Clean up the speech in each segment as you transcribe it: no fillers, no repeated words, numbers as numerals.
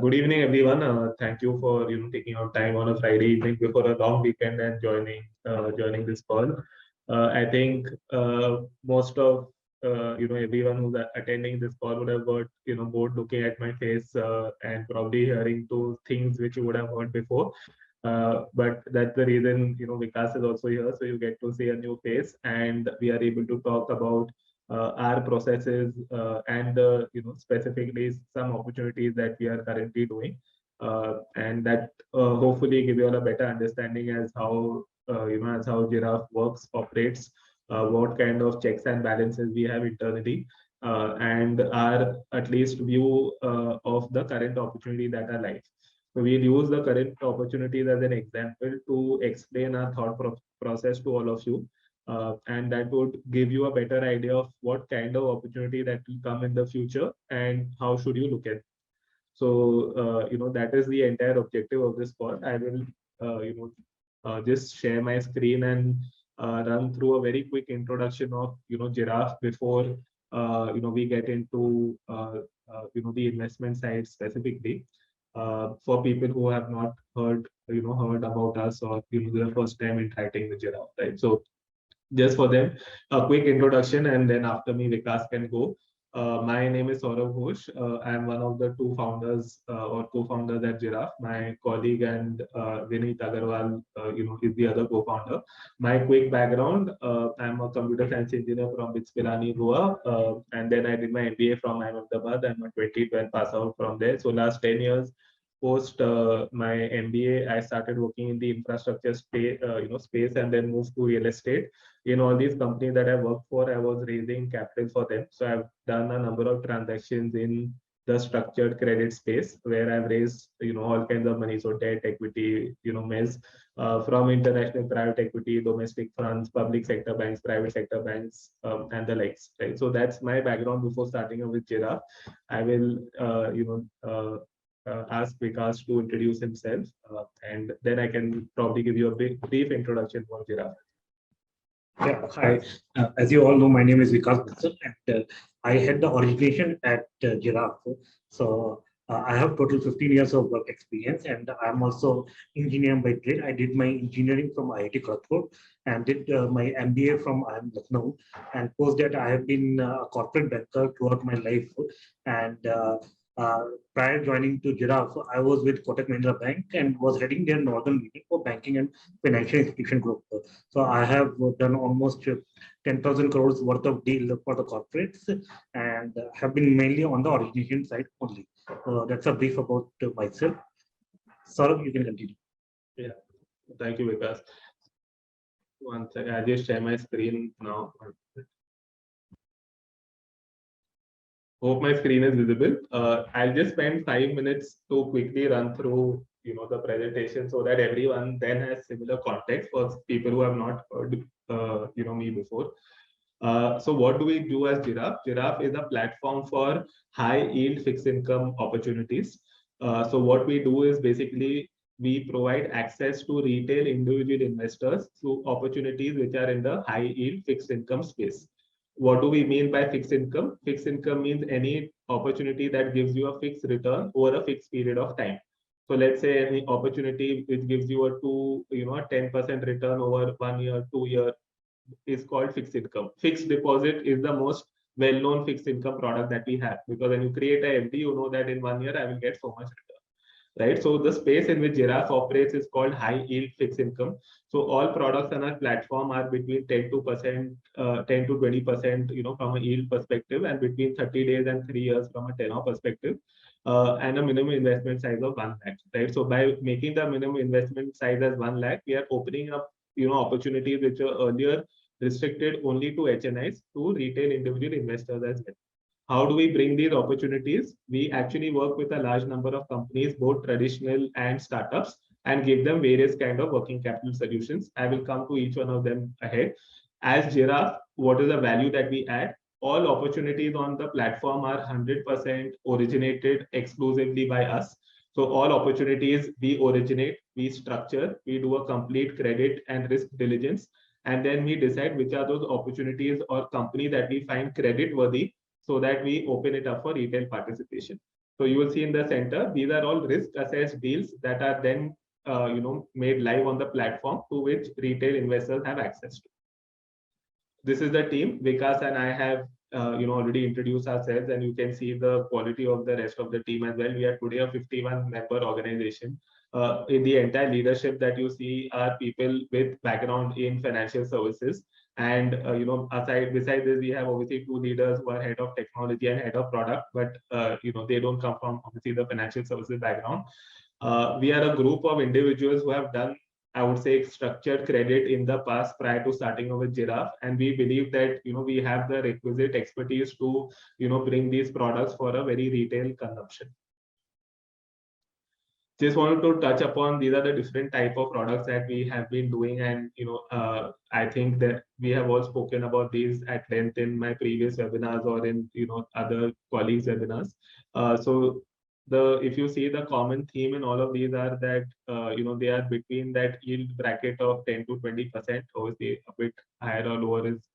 Good evening, everyone. Thank you for taking out time on a Friday evening before a long weekend and joining this call. I think most of everyone who's attending this call would have got bored looking at my face and probably hearing to things which you would have heard before. But that's the reason Vikas is also here, so you get to see a new face, and we are able to talk about our processes and specifically some opportunities that we are currently doing, and that hopefully give you all a better understanding as how as how Jiraaf works, operates, what kind of checks and balances we have internally, and our at least view of the current opportunity that are live. So we'll use the current opportunities as an example to explain our thought process to all of you. And that would give you a better idea of what kind of opportunity that will come in the future and how should you look at it. So, that is the entire objective of this call. I will, just share my screen and run through a very quick introduction of, Jiraaf before, we get into, the investment side specifically. For people who have not heard about us, or the first time interacting with Jiraaf, right? So just for them, a quick introduction, and then after me, Vikas can go. My name is Saurav Ghosh. I am one of the two founders or co-founders at Jiraaf. My colleague and Vineet Agarwal, is the other co-founder. My quick background: I'm a computer science engineer from Bitspirani, Goa, and then I did my MBA from Ahmedabad. I'm a 2012 pass out from there. So last 10 years post my MBA, I started working in the infrastructure space, and then moved to real estate. In all these companies that I worked for, I was raising capital for them. So I've done a number of transactions in the structured credit space where I've raised all kinds of money, so debt, equity, mezz, from international private equity, domestic funds, public sector banks, private sector banks, and the likes. Right. So that's my background before starting up with Jiraaf. I will ask Vikas to introduce himself, and then I can probably give you a brief introduction for Jiraaf. Yeah, hi. As you all know, my name is Vikas Bansal, and I head the origination at Jiraaf. So I have total 15 years of work experience, and I'm also engineer by trade. I did my engineering from IIT Kharagpur and did my MBA from IIM Lucknow. And post that, I have been a corporate banker throughout my life. And prior joining to Jiraaf, I was with Kotak Mahindra Bank and was heading their northern region for banking and financial institution group. So I have done almost 10,000 crores worth of deal for the corporates and have been mainly on the origination side only. That's a brief about myself. Saurav, you can continue. Yeah, thank you, Vikas. One second, I'll just share my screen now. Hope my screen is visible. I'll just spend 5 minutes to quickly run through the presentation so that everyone then has similar context for people who have not heard me before. So what do we do as Jiraaf? Jiraaf is a platform for high yield fixed income opportunities. So what we do is basically we provide access to retail individual investors through opportunities which are in the high yield fixed income space. What do we mean by fixed income? Fixed income means any opportunity that gives you a fixed return over a fixed period of time. So let's say any opportunity which gives you a 10% return over 1 year, 2 year is called fixed income. Fixed deposit is the most well-known fixed income product that we have, because when you create a FD, you know that in 1 year I will get so much return. Right. So the space in which Jiraaf operates is called high yield fixed income. So all products on our platform are between 10 to 20%, from a yield perspective, and between 30 days and 3 years from a tenor perspective, and a minimum investment size of 1 lakh. Right. So by making the minimum investment size as 1 lakh, we are opening up opportunities which are earlier restricted only to HNIs, to retail individual investors as well. How do we bring these opportunities? We actually work with a large number of companies, both traditional and startups, and give them various kind of working capital solutions. I will come to each one of them ahead. As Jiraaf, what is the value that we add? All opportunities on the platform are 100% originated exclusively by us. So all opportunities we originate, we structure, we do a complete credit and risk diligence, and then we decide which are those opportunities or company that we find credit worthy, so that we open it up for retail participation. So you will see in the center, these are all risk assessed deals that are then made live on the platform to which retail investors have access to. This is the team. Vikas and I have already introduced ourselves, and you can see the quality of the rest of the team as well. We are today a 51 member organization. In the entire leadership that you see are people with background in financial services. And beside this, we have obviously two leaders who are head of technology and head of product, but they don't come from obviously the financial services background. We are a group of individuals who have done, I would say, structured credit in the past prior to starting with Jiraaf, and we believe that we have the requisite expertise to bring these products for a very retail consumption. Just wanted to touch upon these are the different type of products that we have been doing, and I think that we have all spoken about these at length in my previous webinars or in other colleagues' webinars. So if you see the common theme in all of these are that they are between that yield bracket of 10 to 20%. Obviously, a bit higher or lower is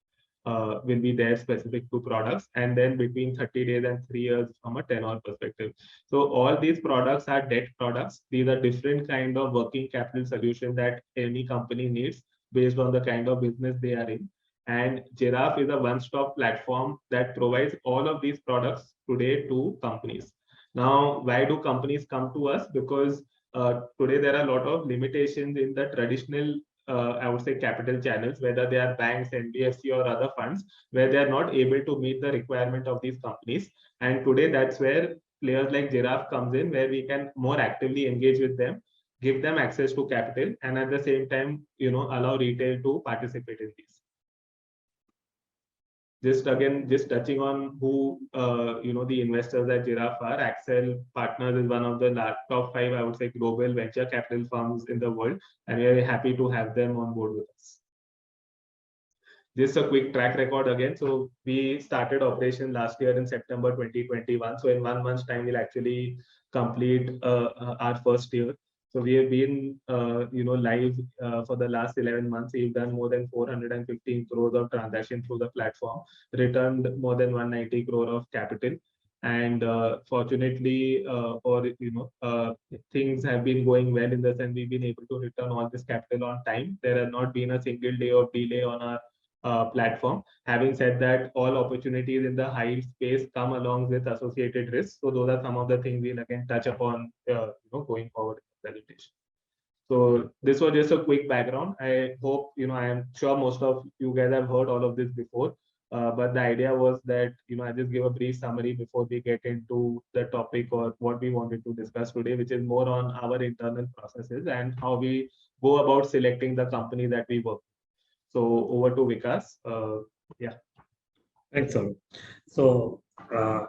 will be there specific to products, and then between 30 days and 3 years from a tenor perspective. So all these products are debt products. These are different kind of working capital solution that any company needs based on the kind of business they are in. And Jiraaf is a one-stop platform that provides all of these products today to companies. Now, why do companies come to us? Because today there are a lot of limitations in the traditional I would say capital channels, whether they are banks, NBFC or other funds, where they are not able to meet the requirement of these companies. And today that's where players like Jiraaf comes in, where we can more actively engage with them, give them access to capital, and at the same time, allow retail to participate in these. Just touching on who the investors at Jiraaf are. Accel Partners is one of the top 5, I would say, global venture capital firms in the world, and we are happy to have them on board with us. Just a quick track record again. So we started operation last year in September 2021. So in 1 month's time, we'll actually complete our first year. So we have been, live for the last 11 months. We've done more than 415 crores of transaction through the platform, returned more than 190 crore of capital. And fortunately, things have been going well in the sense we've been able to return all this capital on time. There has not been a single day of delay on our platform. Having said that, all opportunities in the high space come along with associated risks. So those are some of the things we'll again touch upon, going forward in the presentation. So this was just a quick background. I hope, I am sure most of you guys have heard all of this before. But the idea was that, I just give a brief summary before we get into the topic or what we wanted to discuss today, which is more on our internal processes and how we go about selecting the company that we work with. So over to Vikas. Yeah. Thanks, Saurav. So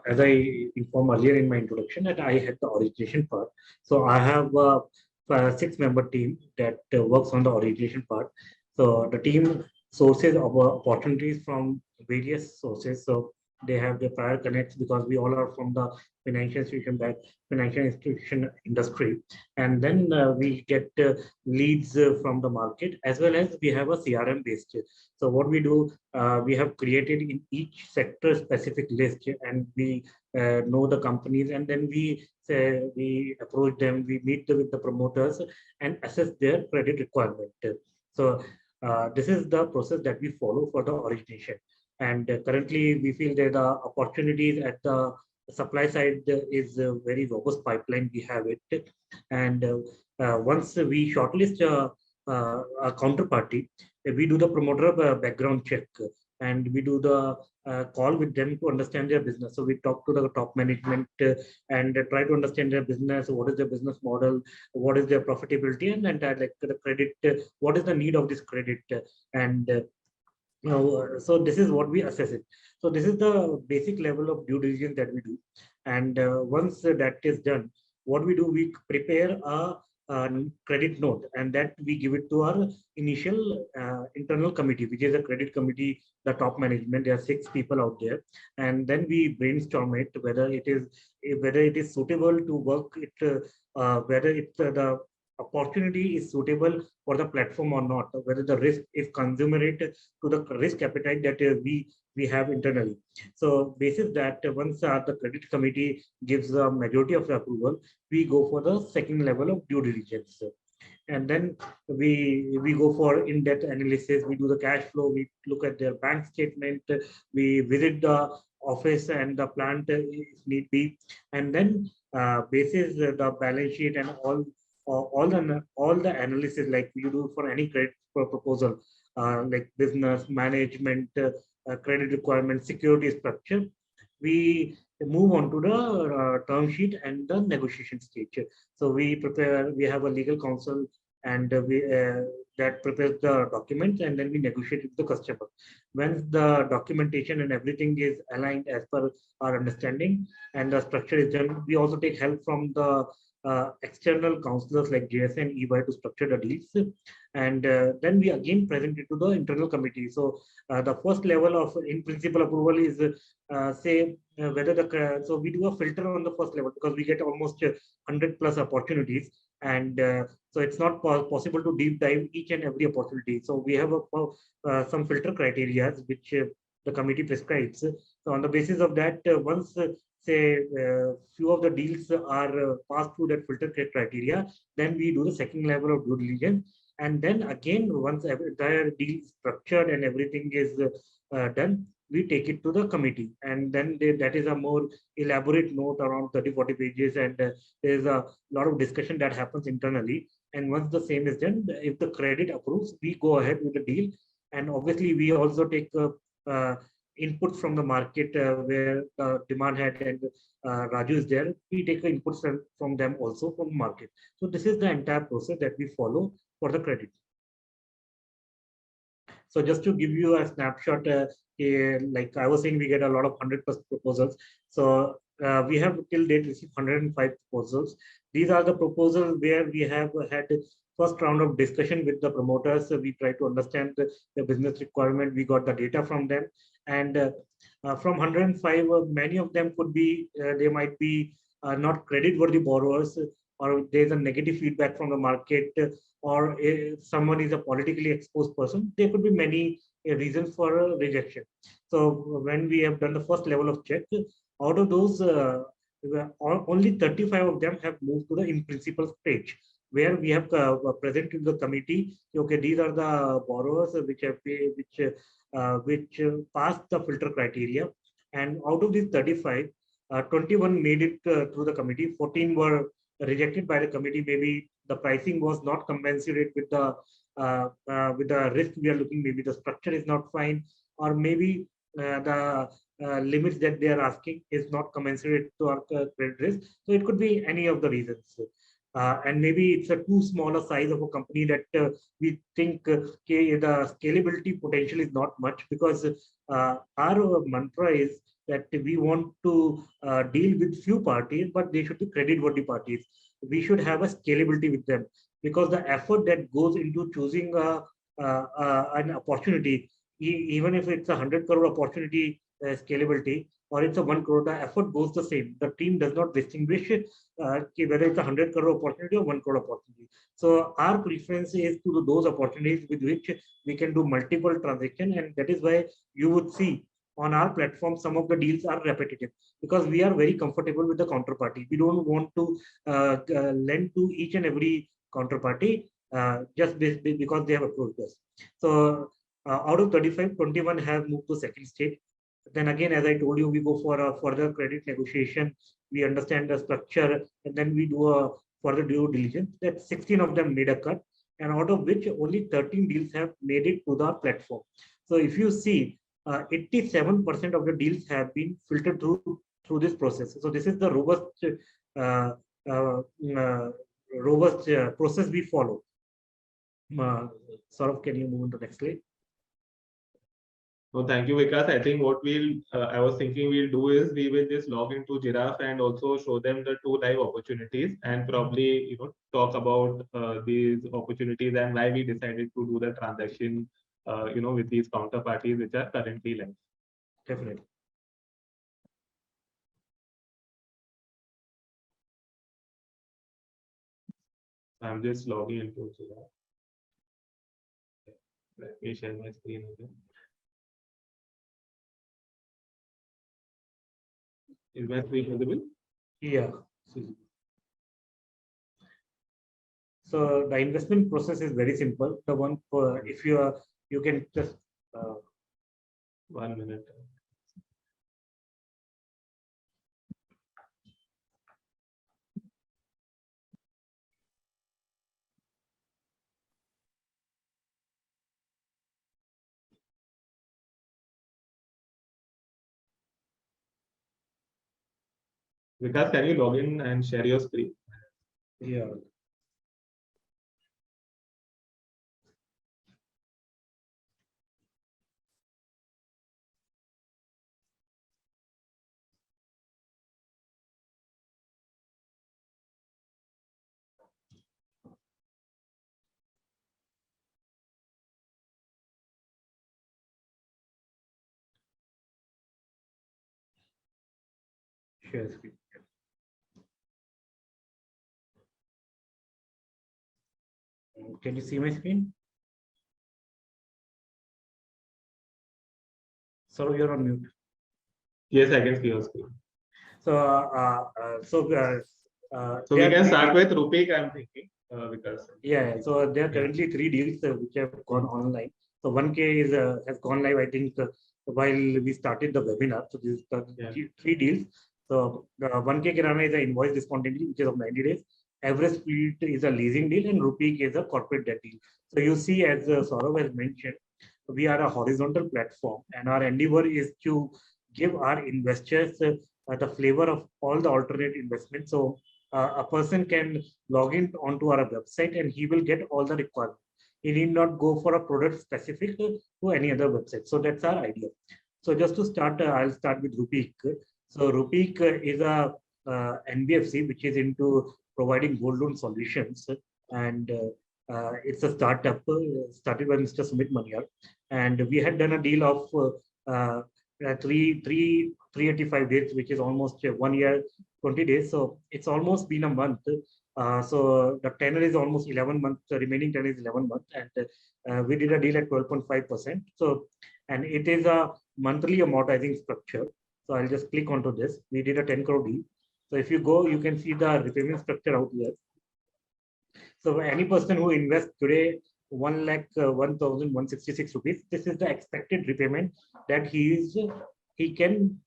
as I informed earlier in my introduction that I had the origination part. So I have a 6-member team that works on the origination part. So the team sources of opportunities from various sources. So they have the prior connects because we all are from the financial institution industry, and then we get leads from the market, as well as we have a CRM based. So what we do, we have created in each sector specific list, and we know the companies, and then we approach them, we meet with the promoters and assess their credit requirement. So this is the process that we follow for the origination. And currently, we feel that the opportunities at the supply side is a very robust pipeline. We have it, and once we shortlist a counterparty, we do the promoter background check, and we do the call with them to understand their business. So we talk to the top management and try to understand their business. What is their business model? What is their profitability? And then like the credit, what is the need of this credit? And so this is what we assess it. So this is the basic level of due diligence that we do. And once that is done, what we do, we prepare a credit note, and that we give it to our initial internal committee, which is a credit committee, the top management. There are 6 people out there, and then we brainstorm it whether it is suitable to work it, whether it's the opportunity is suitable for the platform or not, whether the risk is commensurate to the risk appetite that we have internally. So basis that once the credit committee gives the majority of the approval, we go for the second level of due diligence. And then we go for in-depth analysis. We do the cash flow, we look at their bank statement, we visit the office and the plant if need be, and then basis the balance sheet and all the analysis like you do for any credit proposal, like business management, credit requirement, security structure, we move on to the term sheet and the negotiation stage. So we have a legal counsel, and we that prepares the documents, and then we negotiate with the customer. When the documentation and everything is aligned as per our understanding and the structure is done, we also take help from the external counselors like JS and EY to structure the deals. And then we again present it to the internal committee. So the first level of in principle approval is say whether the so we do a filter on the first level because we get almost 100 plus opportunities, and so it's not possible to deep dive each and every opportunity. So we have some filter criteria which the committee prescribes. So on the basis of that, once say few of the deals are passed through that filter criteria, then we do the second level of due diligence. And then again, once the entire deal is structured and everything is done, we take it to the committee. And then that is a more elaborate note around 30-40 pages. And there's a lot of discussion that happens internally. And once the same is done, if the credit approves, we go ahead with the deal. And obviously, we also take inputs from the market where demand head and Raju is there. We take inputs from them also from the market. So this is the entire process that we follow for the credit. So just to give you a snapshot, like I was saying, we get a lot of 100 plus proposals. So we have till date received 105 proposals. These are the proposals where we have had first round of discussion with the promoters. We try to understand the business requirement. We got the data from them. And from 105, many of them could be, they might be not credit-worthy borrowers, or there's a negative feedback from the market, or if someone is a politically exposed person. There could be many reasons for rejection. So when we have done the first level of check, out of those, only 35 of them have moved to the in principle stage, where we have presented to the committee, okay, these are the borrowers which have which passed the filter criteria. And out of these 35, 21 made it through the committee, 14 were rejected by the committee. Maybe the pricing was not commensurate with the risk we are looking. Maybe the structure is not fine, or maybe the limits that they are asking is not commensurate to our credit risk. So it could be any of the reasons. And maybe it's a too small a size of a company that we think the scalability potential is not much, because our mantra is that we want to deal with few parties, but they should be credit-worthy parties. We should have a scalability with them, because the effort that goes into choosing an opportunity, even if it's a 100 crore opportunity scalability, or it's a 1 crore, the effort goes the same. The team does not distinguish whether it's a 100 crore opportunity or 1 crore opportunity. So our preference is to those opportunities with which we can do multiple transactions, and that is why you would see on our platform some of the deals are repetitive, because we are very comfortable with the counterparty. We don't want to lend to each and every counterparty just because they have approached us. So out of 35, 21 have moved to second stage. Then again, as I told you, we go for a further credit negotiation. We understand the structure, and then we do a further due diligence. That 16 of them made a cut, and out of which only 13 deals have made it to the platform. So if you see, 87% of the deals have been filtered through this process. So this is the robust process we follow. Saurav, can you move on to the next slide? No, thank you, Vikas. I think what I was thinking we'll do is we will just log into Jiraaf and also show them the 2 live opportunities, and probably talk about these opportunities and why we decided to do the transaction with these counterparties which are currently live. Definitely. I'm just logging into Jiraf. Let me share my screen again. Is my screen visible? Yeah. So the investment process is very simple. The one for if you are, you can just 1 minute. Vikas, can you log in and share your screen? yeah. Share screen. Can you see my screen? So you're on mute. Yes, I can see your screen. So So we can start with Rupik, I'm thinking, because yeah. So there are currently 3 deals which have gone online. So 1K is has gone live, I think, while we started the webinar. So this is the 3 deals. So 1K Kirana is an invoice discounting deal, which is of 90 days. Average Fleet is a leasing deal, and Rupik is a corporate debt deal. So you see, as Saurav has mentioned, we are a horizontal platform, and our endeavor is to give our investors the flavor of all the alternate investments. So a person can log in onto our website and he will get all the requirements. He need not go for a product specific to any other website. So that's our idea. So just to start, I'll start with Rupik. So Rupik is a NBFC which is into providing gold loan solutions, and it's a startup started by Mr. Sumit Maniar, and we had done a deal of 385 days, which is almost 1 year 20 days. So it's almost been a month. So the tenor is almost 11 months. The remaining tenor is 11 months, and we did a deal at 12.5%. So, and it is a monthly amortizing structure. So I'll just click onto this. We did a 10 crore deal. So if you go, you can see the repayment structure out here. So any person who invests today 1,166 rupees, this is the expected repayment that he can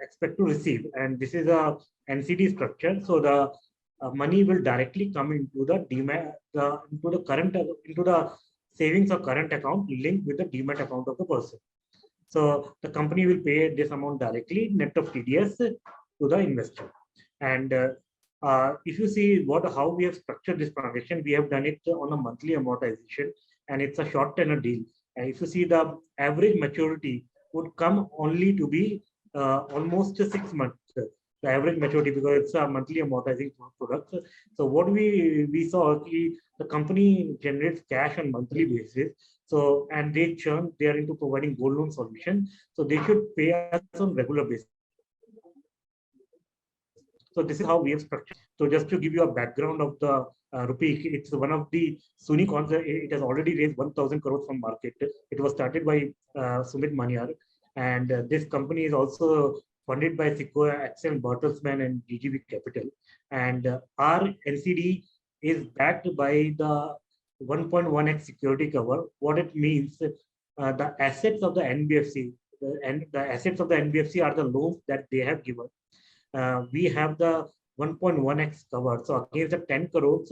expect to receive, and this is a NCD structure. So the money will directly come into the demat, into the savings or current account linked with the demat account of the person. So the company will pay this amount directly, net of TDS, to the investor. And if you see how we have structured this transaction, we have done it on a monthly amortization, and it's a short tenor deal. And if you see, the average maturity would come only to be almost 6 months. The average maturity, because it's a monthly amortizing product. So what we saw, the company generates cash on monthly basis. So, and they are into providing gold loan solution. So they should pay us on regular basis. So this is how we have structured. So just to give you a background of the Rupik, it's one of the Sunni concept. It has already raised 1,000 crores from market. It was started by Sumit Maniar, and this company is also funded by Sequoia, Axel, Bertelsmann, and GGB Capital. And our NCD is backed by the 1.1x security cover. What it means, the assets of the NBFC, and the assets of the NBFC are the loans that they have given. We have the 1.1x cover. So against the 10 crores,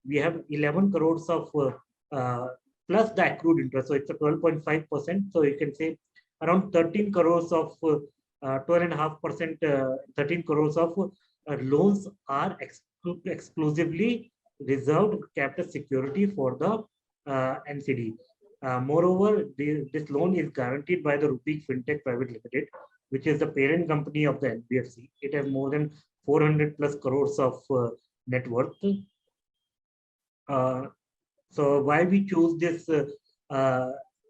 we have 11 crores of plus the accrued interest. So it's a 12.5%. So you can say around 13 crores of 12.5%, 13 crores of loans are exclusively reserved kept as security for the NCD. Moreover, this loan is guaranteed by the Rupik Fintech Private Limited, which is the parent company of the NBFC. It has more than 400 plus crores of net worth. So why we choose this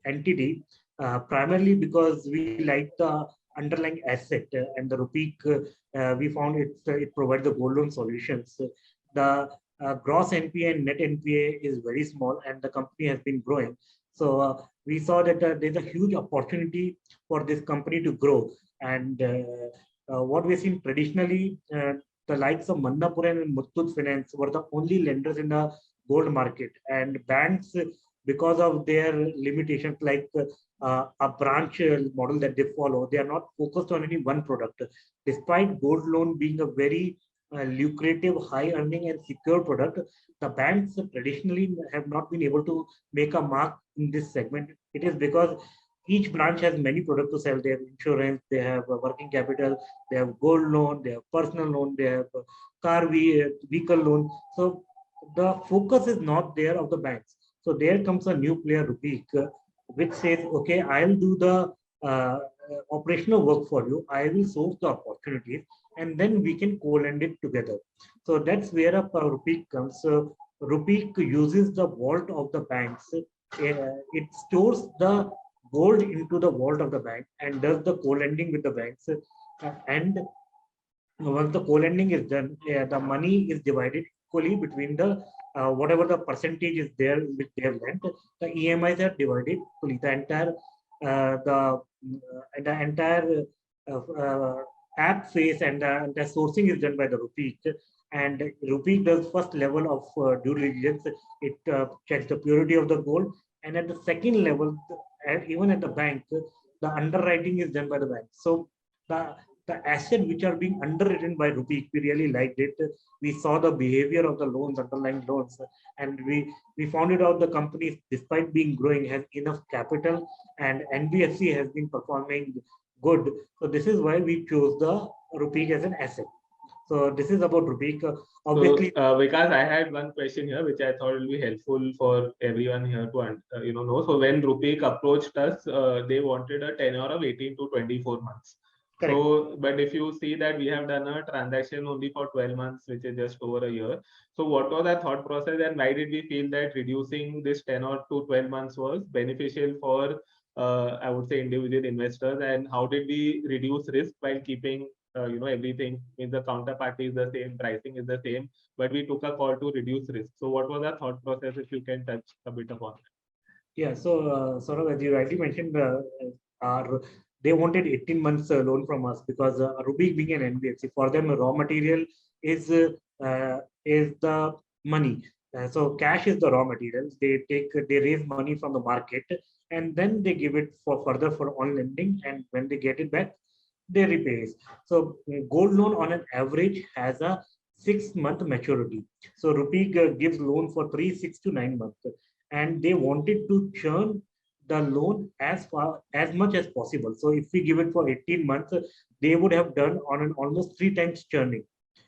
entity? Primarily because we like the underlying asset, and the Rupik, we found it provides the gold loan solutions. The gross NPA and net NPA is very small, and the company has been growing. So we saw that there's a huge opportunity for this company to grow. And what we've seen traditionally, the likes of Mannapuram and Muthoot Finance were the only lenders in the gold market, and banks, because of their limitations, like a branch model that they follow, they are not focused on any one product. Despite gold loan being a very lucrative, high earning and secure product, the banks traditionally have not been able to make a mark in this segment. It is because each branch has many products to sell. They have insurance, they have working capital, they have gold loan, they have personal loan, they have vehicle loan. So the focus is not there of the banks. So there comes a new player, Rupeek, which says, okay, I'll do the operational work for you. I will source the opportunities, and then we can co-lend it together. So that's where a Rupeek comes. So Rupeek uses the vault of the banks. It stores the gold into the vault of the bank and does the co-lending with the banks. And once the co-lending is done, the money is divided equally between the whatever the percentage is there which they have lent. The EMIs are divided equally. The entire app phase and the sourcing is done by the Rupeek. And Rupeek does first level of due diligence. It checks the purity of the gold, and at the second level, even at the bank, the underwriting is done by the bank. So the asset which are being underwritten by Rupeek, we really liked it. We saw the behavior of the loans, underlying loans, and we found it out the company, despite being growing, has enough capital, and NBFC has been performing good. So this is why we chose the Rupeek as an asset. So this is about Rupeek. Obviously, Because I had one question here, which I thought will be helpful for everyone here to know. So when Rupeek approached us, they wanted a tenure of 18 to 24 months. correct. So, but if you see that we have done a transaction only for 12 months, which is just over a year. So what was our thought process, and why did we feel that reducing this tenure to 12 months was beneficial for, I would say, individual investors, and how did we reduce risk while keeping everything in the counterparty is the same, pricing is the same, but we took a call to reduce risk. So what was our thought process, if you can touch a bit upon it? Yeah, so sort of as you rightly mentioned, they wanted 18 months loan from us because Ruby being an NBFC, for them raw material is the money. So cash is the raw materials. They raise money from the market, and then they give it for further for on lending, and when they get it back, they repay. So gold loan on an average has a 6-month maturity. So Rupeek gives loan for 6 to 9 months, and they wanted to churn the loan as much as possible. So if we give it for 18 months, they would have done on an almost 3 times churning.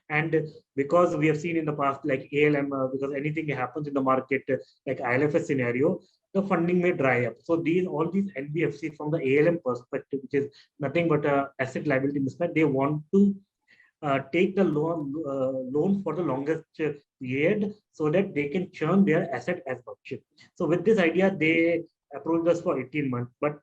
And because we have seen in the past, like ALM, because anything happens in the market, like ILFS scenario, the funding may dry up. So all these NBFCs from the ALM perspective, which is nothing but a asset liability mismatch, they want to take the loan for the longest period so that they can churn their asset as much. So with this idea, they approved us for 18 months. But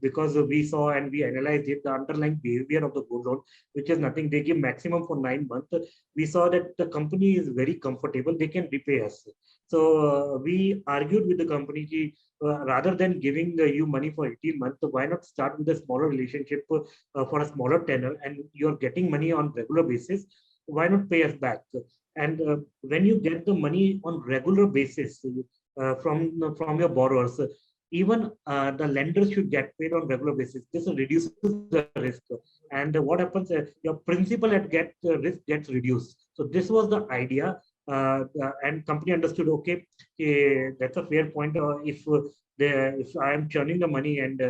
because we saw and we analyzed it, the underlying behavior of the gold loan, which is nothing, they give maximum for 9 months. We saw that the company is very comfortable, they can repay us. So we argued with the company, rather than giving you money for 18 months, why not start with a smaller relationship for a smaller tenor, and you're getting money on regular basis, why not pay us back? And when you get the money on regular basis from your borrowers, even the lenders should get paid on regular basis. This reduces the risk. And what happens, your principal at risk gets reduced. So this was the idea. And company understood, okay, that's a fair point. If I am churning the money, and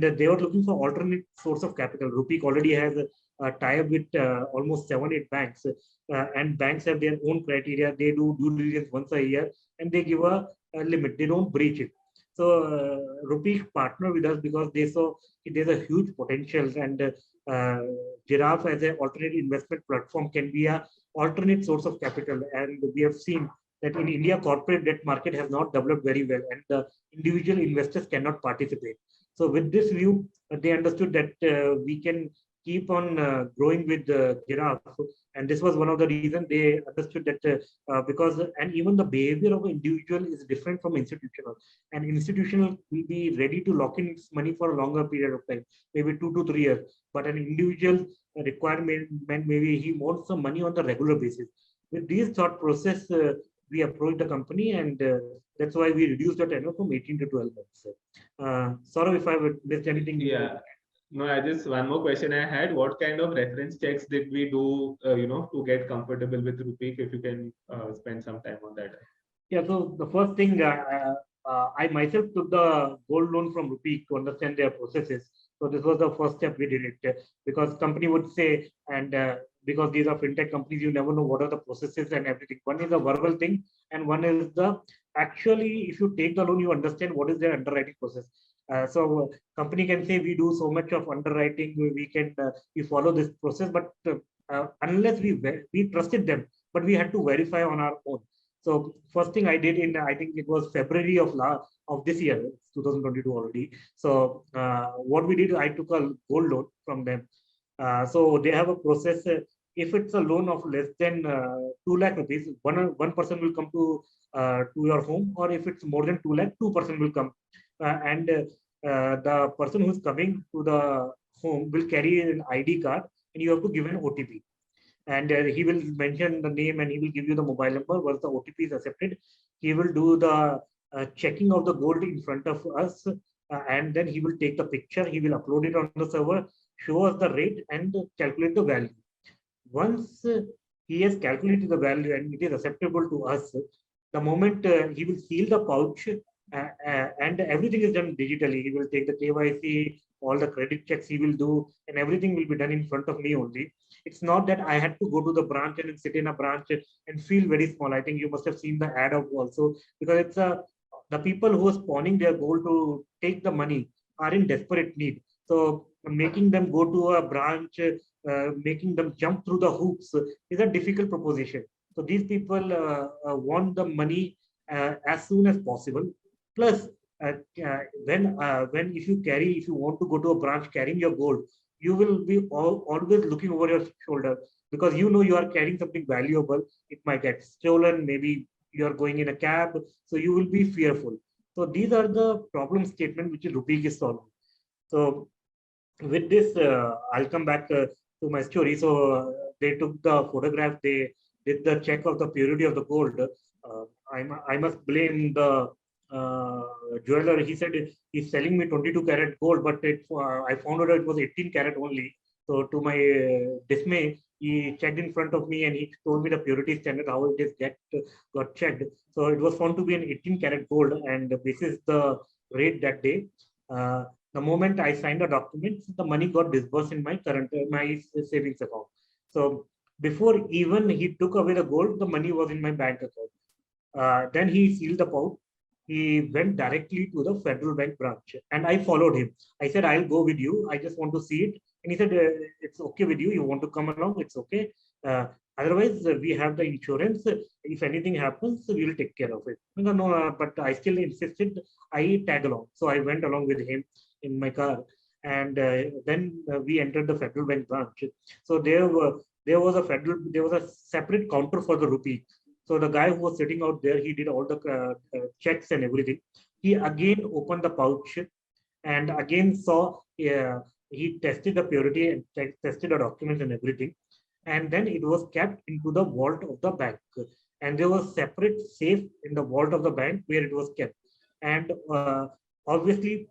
they were looking for alternate source of capital. Rupeek already has a tie-up with almost 7-8 banks, and banks have their own criteria. They do due diligence once a year, and they give a limit. They don't breach it. So Rupeek partnered with us because they saw there's a huge potential, and Jiraaf as an alternate investment platform can be a alternate source of capital. And we have seen that in India, corporate debt market has not developed very well, and the individual investors cannot participate. So with this view, they understood that we can keep on growing with Giraffe. And this was one of the reasons they understood that because, and even the behavior of an individual is different from institutional. And institutional will be ready to lock in its money for a longer period of time, maybe 2 to 3 years. But an individual requirement, maybe he wants some money on the regular basis. With these thought process, we approached the company, and that's why we reduced the tenure from 18 to 12 months. Saurav, if I missed anything. Yeah. No, I just one more question I had. What kind of reference checks did we do, to get comfortable with Rupeek? If you can spend some time on that. Yeah, so the first thing, I myself took the gold loan from Rupeek to understand their processes. So this was the first step we did it because company would say, and because these are fintech companies, you never know what are the processes and everything. One is a verbal thing, and one is the actually, if you take the loan, you understand what is their underwriting process. So company can say we do so much of underwriting, we follow this process, but unless we trusted them, but we had to verify on our own. So first thing I did in, I think it was February of this year, 2022 already. So what we did, I took a gold loan from them. So they have a process. If it's a loan of less than 2 lakh rupees, one person will come to your home, or if it's more than 2 lakh, 2% will come. And the person who's coming to the home will carry an ID card, and you have to give an OTP. And he will mention the name, and he will give you the mobile number. Once the OTP is accepted, he will do the checking of the gold in front of us, and then he will take the picture, he will upload it on the server, show us the rate, and calculate the value. Once he has calculated the value and it is acceptable to us, the moment he will seal the pouch, and everything is done digitally. He will take the KYC, all the credit checks he will do, and everything will be done in front of me only. It's not that I had to go to the branch and sit in a branch and feel very small. I think you must have seen the ad of also, because it's the people who are spawning their gold to take the money are in desperate need. So making them go to a branch, making them jump through the hoops is a difficult proposition. So these people want the money as soon as possible. Plus, when if you want to go to a branch carrying your gold, you will be always looking over your shoulder, because you are carrying something valuable. It might get stolen. Maybe you are going in a cab, so you will be fearful. So these are the problem statement which Rupeek is solving. So with this, I'll come back to my story. So they took the photograph, they did the check of the purity of the gold. I must blame the jeweler. He said he's selling me 22 karat gold, but I found out it was 18 karat only. So to my dismay, he checked in front of me and he told me the purity standard, how it is got checked. So it was found to be an 18 karat gold, and this is the rate that day. The moment I signed the documents, the money got disbursed in my savings account. So before even he took away the gold, the money was in my bank account. Then he sealed the pouch. He went directly to the Federal Bank branch, and I followed him. I said, I'll go with you. I just want to see it. And he said, it's okay with you. You want to come along? It's okay. Otherwise, we have the insurance. If anything happens, we will take care of it. No, but I still insisted I tag along. So I went along with him in my car. And then we entered the Federal Bank branch. So there was a separate counter for the rupee. So the guy who was sitting out there, he did all the checks and everything. He again opened the pouch and again saw, he tested the purity and tested the documents and everything. And then it was kept into the vault of the bank. And there was separate safe in the vault of the bank where it was kept. And obviously,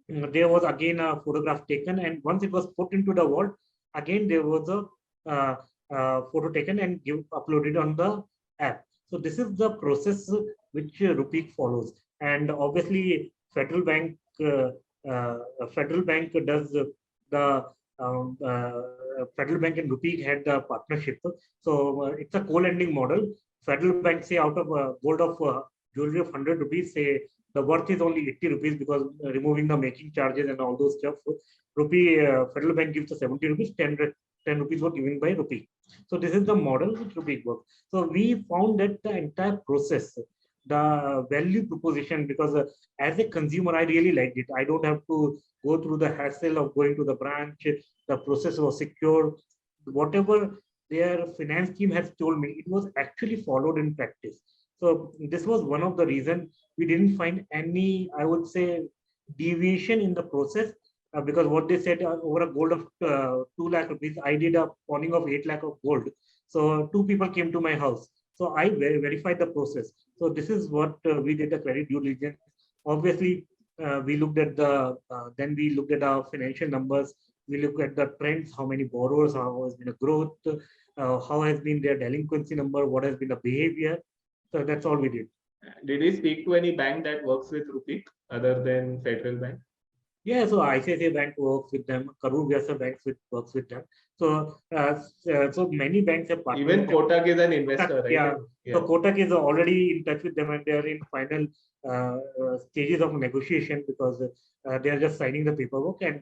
there was again a photograph taken. And once it was put into the vault, again there was a photo taken and uploaded on the app. So this is the process which Rupeek follows. And obviously, Federal Bank does the Federal Bank and Rupeek had the partnership. So it's a co-lending model. Federal Bank say out of gold of jewelry of 100 rupees, say the worth is only 80 rupees because removing the making charges and all those stuff. Federal Bank gives the 70 rupees, 10 rupees were given by Rupeek. So this is the model which Rupeek works. So we found that the entire process the value proposition, because as a consumer, I really liked it. I don't have to go through the hassle of going to the branch. The process was secure. Whatever their finance team has told me, it was actually followed in practice. So this was one of the reasons we didn't find any, I would say, deviation in the process, because what they said, over a gold of 2 lakh rupees, I did a pawning of 8 lakh of gold. So two people came to my house. So I verified the process. So this is what we did, the credit due diligence. Obviously, we looked at then we looked at our financial numbers. We look at the trends, how many borrowers, how has been the growth, how has been their delinquency number, what has been the behavior. So that's all we did. Did you speak to any bank that works with Rupee other than Federal Bank? Yeah, so ICICI Bank works with them. Karur Vyasa Bank works with them. So, so many banks have partnered. Even Kotak is an investor, right? Yeah. So Kotak is already in touch with them, and they are in final stages of negotiation, because they are just signing the paperwork. And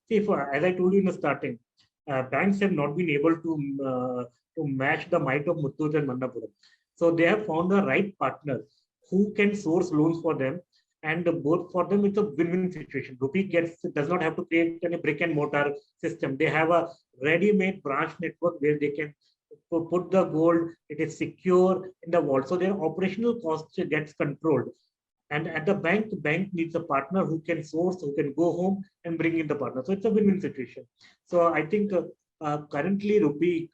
see, as I told you in the starting, banks have not been able to match the might of Muthoot and Manappuram. So they have found the right partner who can source loans for them, and both for them it's a win-win situation. Rupee does not have to create any brick and mortar system. They have a ready-made branch network where they can put the gold. It is secure in the vault, so their operational cost gets controlled. And at the bank needs a partner who can source, who can go home and bring in the partner. So it's a win-win situation. So I think currently Rupee,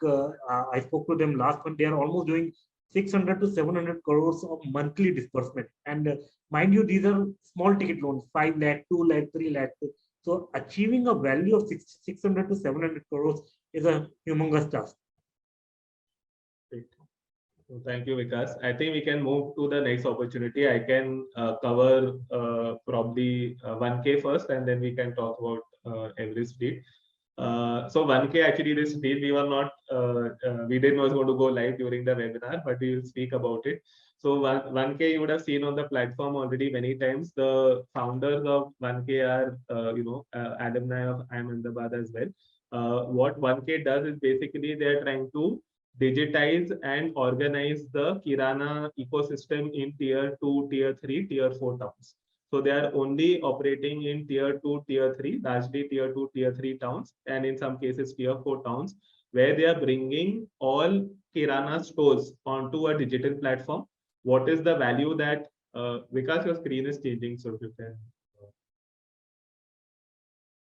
I spoke to them last month. They are almost doing 600 to 700 crores of monthly disbursement. And mind you, these are small ticket loans, 5 lakh, 2 lakh, 3 lakh. So achieving a value of 600 to 700 crores is a humongous task. Thank you, Vikas. I think we can move to the next opportunity. I can cover probably 1K first, and then we can talk about every speed. So 1K, actually this speed we were not, we didn't know it was going to go live during the webinar, but we will speak about it. So 1K you would have seen on the platform already many times. The founders of 1K are, alumni of IIM Ahmedabad as well. What 1K does is basically they're trying to digitize and organize the Kirana ecosystem in tier 2, tier 3, tier 4 towns. So they are only operating in tier 2, tier 3, largely tier 2, tier 3 towns, and in some cases tier 4 towns, where they are bringing all Kirana stores onto a digital platform. What is the value that, Vikas, your screen is changing, so if you can.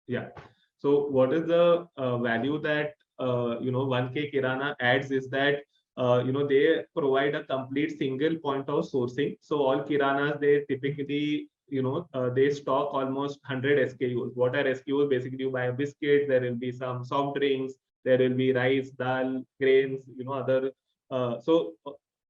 Yeah. So what is the value that 1K Kirana adds is that they provide a complete single point of sourcing. So all Kiranas, they typically they stock almost 100 SKUs. What are SKUs? Basically, you buy a biscuit, there will be some soft drinks, there will be rice, dal, grains, other. So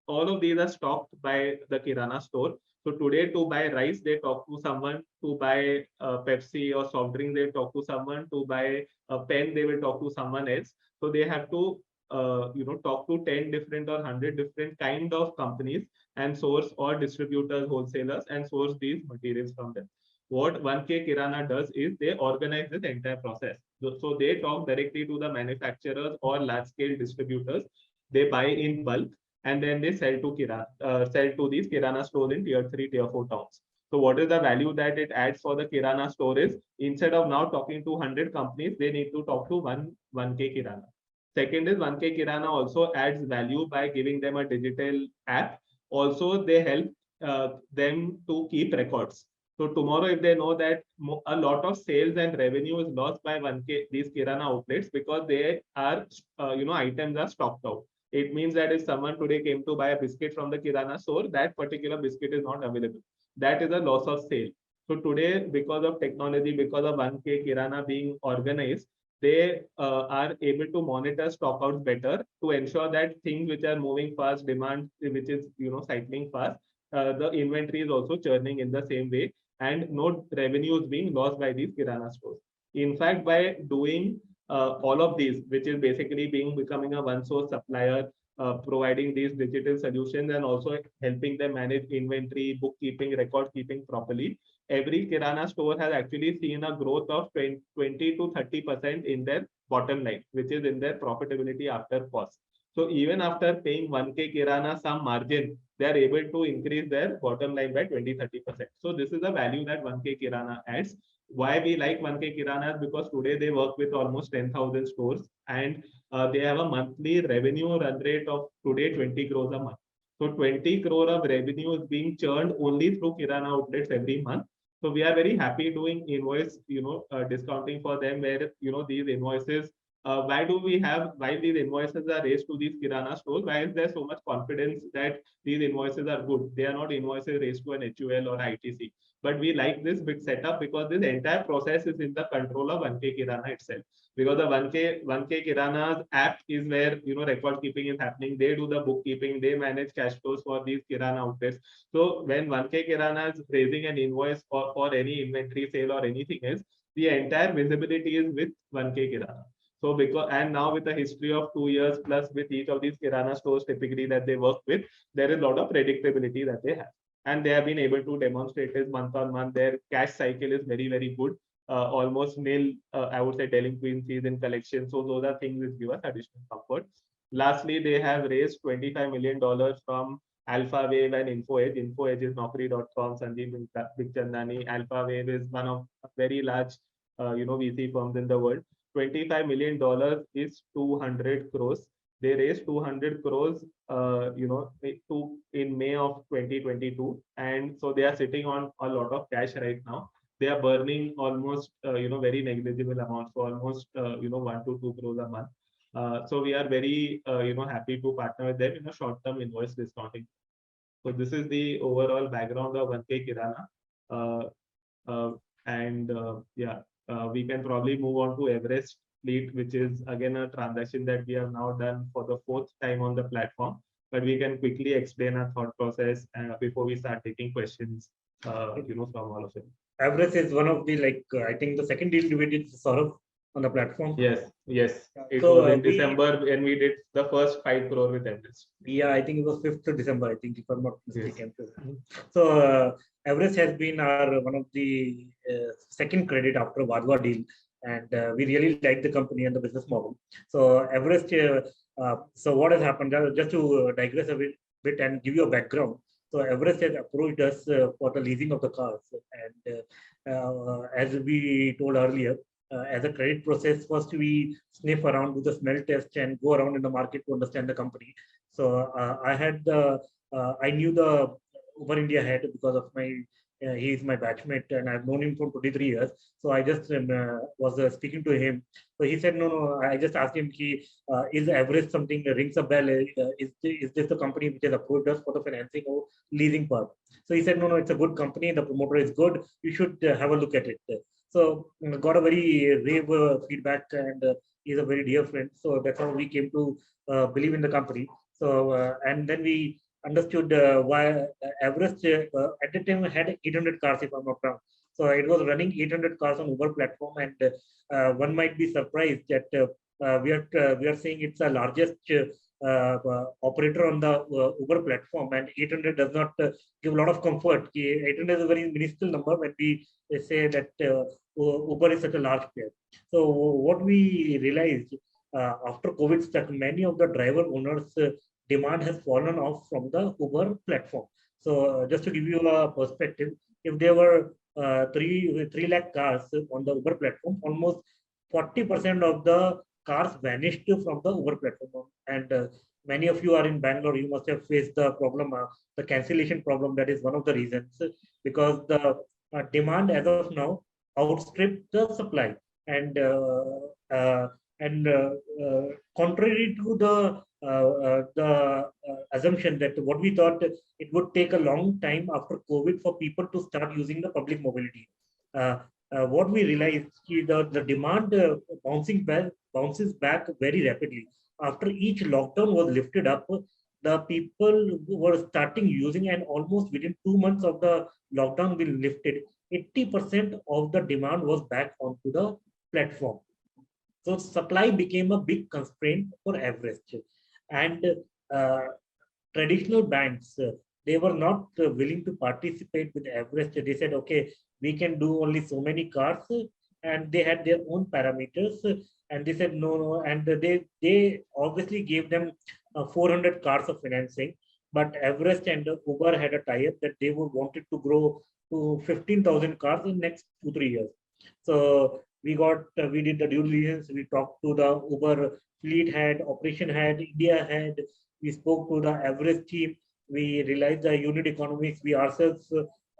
all of these are stocked by the Kirana store. So today, to buy rice, they talk to someone. To buy Pepsi or soft drink, they talk to someone. To buy a pen, they will talk to someone else. So they have to talk to 10 different or 100 different kind of companies and source, or distributors, wholesalers, and source these materials from them. What 1K Kirana does is they organize this entire process. So they talk directly to the manufacturers or large scale distributors. They buy in bulk, and then they sell to sell to these Kirana stores in tier 3, tier 4 towns. So what is the value that it adds for the Kirana store is, instead of now talking to 100 companies, they need to talk to 1K Kirana. Second is 1K Kirana also adds value by giving them a digital app. Also, they help them to keep records. So tomorrow, if they know that a lot of sales and revenue is lost by 1K, these Kirana outlets, because they are, items are stocked out. It means that if someone today came to buy a biscuit from the Kirana store, that particular biscuit is not available. That is a loss of sale. So today, because of technology, because of 1K Kirana being organized, they are able to monitor stockouts better to ensure that things which are moving fast, demand which is cycling fast, the inventory is also churning in the same way, and no revenues being lost by these Kirana stores. In fact, by doing all of these, which is basically becoming a one source supplier, providing these digital solutions, and also helping them manage inventory, bookkeeping, record keeping properly, every Kirana store has actually seen a growth of 20 to 30% in their bottom line, which is in their profitability after cost. So even after paying 1K Kirana some margin, they are able to increase their bottom line by 20-30%. So this is the value that 1K Kirana adds. Why we like 1K Kirana is because today they work with almost 10,000 stores, and they have a monthly revenue run rate of today 20 crores a month. So 20 crore of revenue is being churned only through Kirana outlets every month. So we are very happy doing invoice, discounting for them, where, these invoices, why these invoices are raised to these Kirana stores? Why is there so much confidence that these invoices are good? They are not invoices raised to an HUL or ITC. But we like this big setup because this entire process is in the control of 1K Kirana itself. Because the 1K Kirana's app is where, record keeping is happening. They do the bookkeeping, they manage cash flows for these Kirana outlets. So when 1K Kirana is raising an invoice for any inventory sale or anything else, the entire visibility is with 1K Kirana. So and now with a history of 2 years plus with each of these Kirana stores typically that they work with, there is a lot of predictability that they have. And they have been able to demonstrate this month on month. Their cash cycle is very, very good. Almost nil, I would say, delinquencies in collection. So those are things which give us additional comfort. Lastly, they have raised $25 million from Alpha Wave and InfoEdge. InfoEdge is Naukri.com, Sanjeev Bikhchandani. Alpha Wave is one of very large, VC firms in the world. $25 million is 200 crores. They raised 200 crores, in May of 2022. And so they are sitting on a lot of cash right now. They are burning almost, very negligible amounts, so almost, 1 to 2 crores a month. So we are very, happy to partner with them in a short-term invoice discounting. So this is the overall background of 1K Kirana. We can probably move on to Everest Fleet, which is again a transaction that we have now done for the 4th time on the platform. But we can quickly explain our thought process before we start taking questions, from all of you. Everest is one of the, I think the second deal we did, Saurav, on the platform. Yes. It was in December when we did the first 5 crore with Everest. Yeah, I think it was 5th of December, I think, if I'm not mistaken. Yes. So Everest has been one of the second credit after Vadwa deal. And we really like the company and the business model. So Everest, so what has happened, just to digress a bit and give you a background. So Everest has approached us for the leasing of the cars. And as we told earlier, as a credit process, first we sniff around, do the smell test and go around in the market to understand the company. So I knew the Uber India head because of he is my batchmate and I've known him for 23 years. So I just was speaking to him. So he said, no, I just asked him, is Everest something that rings a bell? Is this the company which has approached us for the financing or leasing part? So he said, no, it's a good company. The promoter is good. You should have a look at it. So got a very rave feedback, and he's a very dear friend. So that's how we came to believe in the company. So and then we understood why Everest at the time had 800 cars, if I'm not wrong. So it was running 800 cars on Uber platform, and one might be surprised that we are saying it's the largest operator on the Uber platform, and 800 does not give a lot of comfort. 800 is a very minuscule number when we say that Uber is such a large player. So what we realized after COVID stuck, many of the driver owners demand has fallen off from the Uber platform. So just to give you a perspective, if there were 3 lakh cars on the Uber platform, almost 40% of the cars vanished from the Uber platform. And many of you are in Bangalore, you must have faced the problem, the cancellation problem. That is one of the reasons, because the demand as of now outstripped the supply. And contrary to the assumption that what we thought, it would take a long time after COVID for people to start using the public mobility. What we realized is the demand bounces back very rapidly. After each lockdown was lifted up, the people were starting using, and almost within 2 months of the lockdown being lifted, 80% of the demand was back onto the platform. So supply became a big constraint for Everest. And traditional banks, they were not willing to participate with Everest. They said, okay, we can do only so many cars, and they had their own parameters. And they said, no. And they obviously gave them 400 cars of financing. But Everest and Uber had a tie-up that they would wanted to grow to 15,000 cars in next 2-3 years. So we did the due diligence. We talked to the Uber fleet head, operation head, India head. We spoke to the Everest team. We realized the unit economics. We ourselves,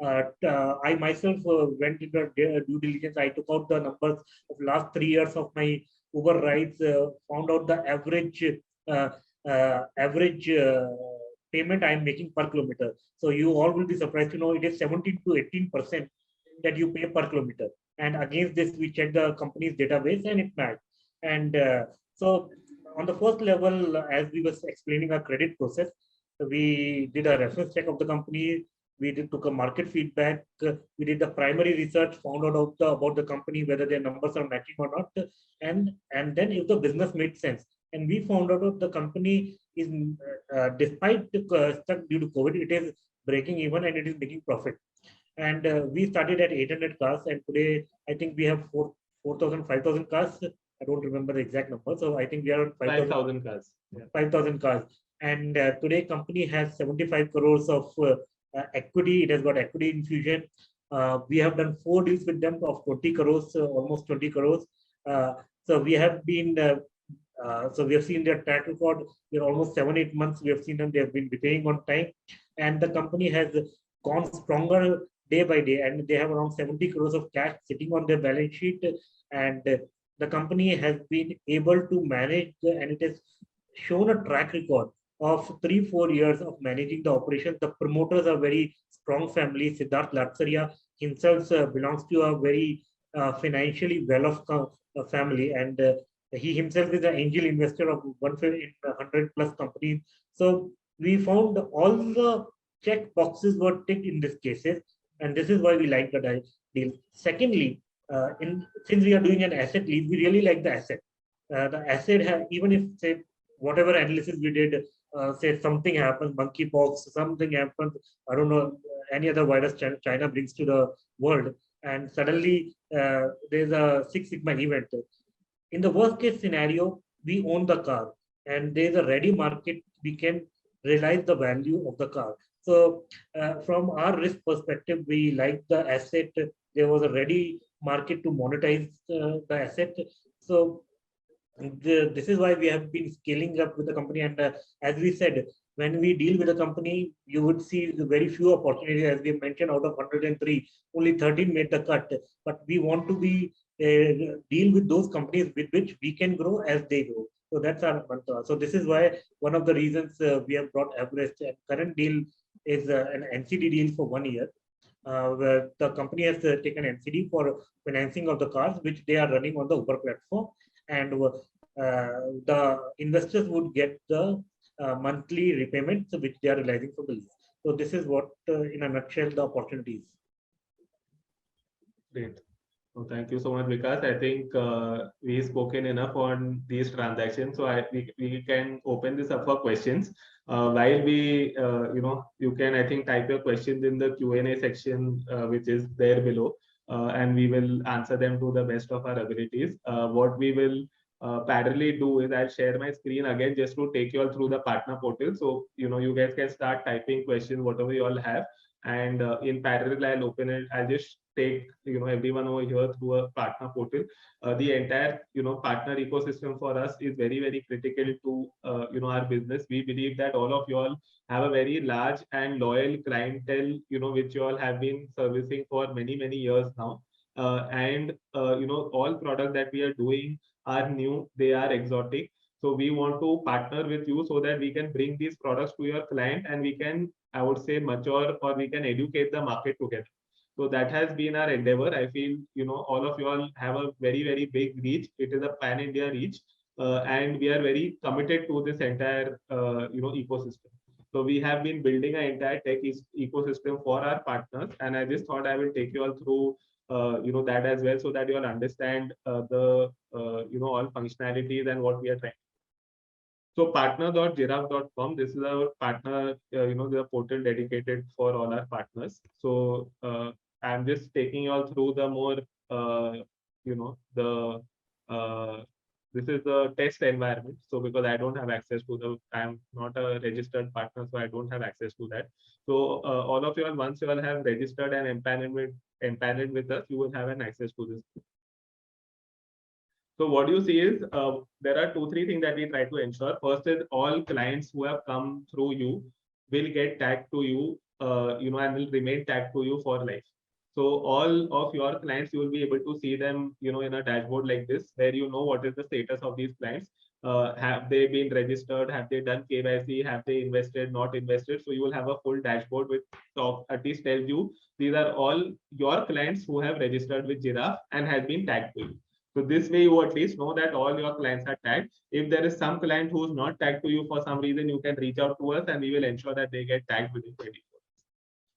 I myself went into due diligence. I took out the numbers of last 3 years of my Uber rides, found out the uh, average payment I am making per kilometer. So you all will be surprised to know it is 17 to 18% that you pay per kilometer. And against this, we check the company's database and it matched. And so on the first level, as we was explaining our credit process, we did a reference check of the company. We took a market feedback. We did the primary research, found out about the company, whether their numbers are matching or not. And then if the business made sense. And we found out that the company is, despite stuck due to COVID, it is breaking even and it is making profit. And we started at 800 cars, and today I think we have 4,000, 5,000 cars. I don't remember the exact number. So I think we are on 5,000 cars. 5,000 cars. And today company has 75 crores of equity. It has got equity infusion. We have done 4 deals with them of 20 crores, almost 20 crores. So we have been, so we have seen their track record. We're almost 7-8 months. We have seen them. They have been repaying on time, and the company has gone stronger day by day. And they have around 70 crores of cash sitting on their balance sheet. And the company has been able to manage, and it has shown a track record of 3-4 years of managing the operations. The promoters are very strong family. Siddharth Latsaria himself belongs to a very financially well-off family, and he himself is an angel investor of 100 plus companies. So we found all the check boxes were ticked in this cases, and this is why we like the deal. Secondly, since we are doing an asset lease, we really like the asset. The asset, even if say whatever analysis we did, say something happens, monkeypox, something happens, I don't know, any other virus China brings to the world, and suddenly there's a Six Sigma event. In the worst case scenario, we own the car and there's a ready market, we can realize the value of the car. So from our risk perspective, we like the asset. There was a ready market to monetize the asset. So this is why we have been scaling up with the company. And as we said, when we deal with a company, you would see very few opportunities. As we mentioned, out of 103, only 13 made the cut. But we want to be deal with those companies with which we can grow as they grow. So that's our mantra. So this is why one of the reasons we have brought Everest. And current deal is an NCD deal for 1 year. Where the company has taken NCD for financing of the cars, which they are running on the Uber platform, and the investors would get the monthly repayments which they are realizing from the lease. So this is what, in a nutshell, the opportunities. Great. Well, thank you so much, Vikas. I think we've spoken enough on these transactions, so we can open this up for questions. While we, you can, I think, type your questions in the Q&A section, which is there below, and we will answer them to the best of our abilities. What we will parallelly do is I'll share my screen again just to take you all through the partner portal. So, you guys can start typing questions, whatever you all have. And in parallel, I'll open it. I'll just take everyone over here through a partner portal. The entire partner ecosystem for us is very, very critical to our business. We believe that all of you all have a very large and loyal clientele, which you all have been servicing for many, many years now. And all products that we are doing are new, they are exotic. So we want to partner with you so that we can bring these products to your client and we can, I would say, mature, or we can educate the market together. So that has been our endeavor. I feel, all of you all have a very, very big reach. It is a pan-India reach. And we are very committed to this entire, ecosystem. So we have been building an entire tech ecosystem for our partners. And I just thought I will take you all through that as well, so that you all understand the all functionalities and what we are trying. So partner.jiraf.com, this is our partner, the portal dedicated for all our partners. So I'm just taking you all through the more, the This is the test environment. So because I don't have access to the, I'm not a registered partner, so I don't have access to that. So all of you all, once you all have registered and empaneled with us, you will have an access to this. So what you see is there are 2-3 things that we try to ensure. First is all clients who have come through you will get tagged to you, and will remain tagged to you for life. So all of your clients, you will be able to see them, in a dashboard like this, where you know what is the status of these clients. Have they been registered? Have they done KYC? Have they invested, not invested? So you will have a full dashboard with top, at least tells you these are all your clients who have registered with Jiraaf and has been tagged to you. So this way you at least know that all your clients are tagged. If there is some client who is not tagged to you for some reason, you can reach out to us and we will ensure that they get tagged within 24 hours.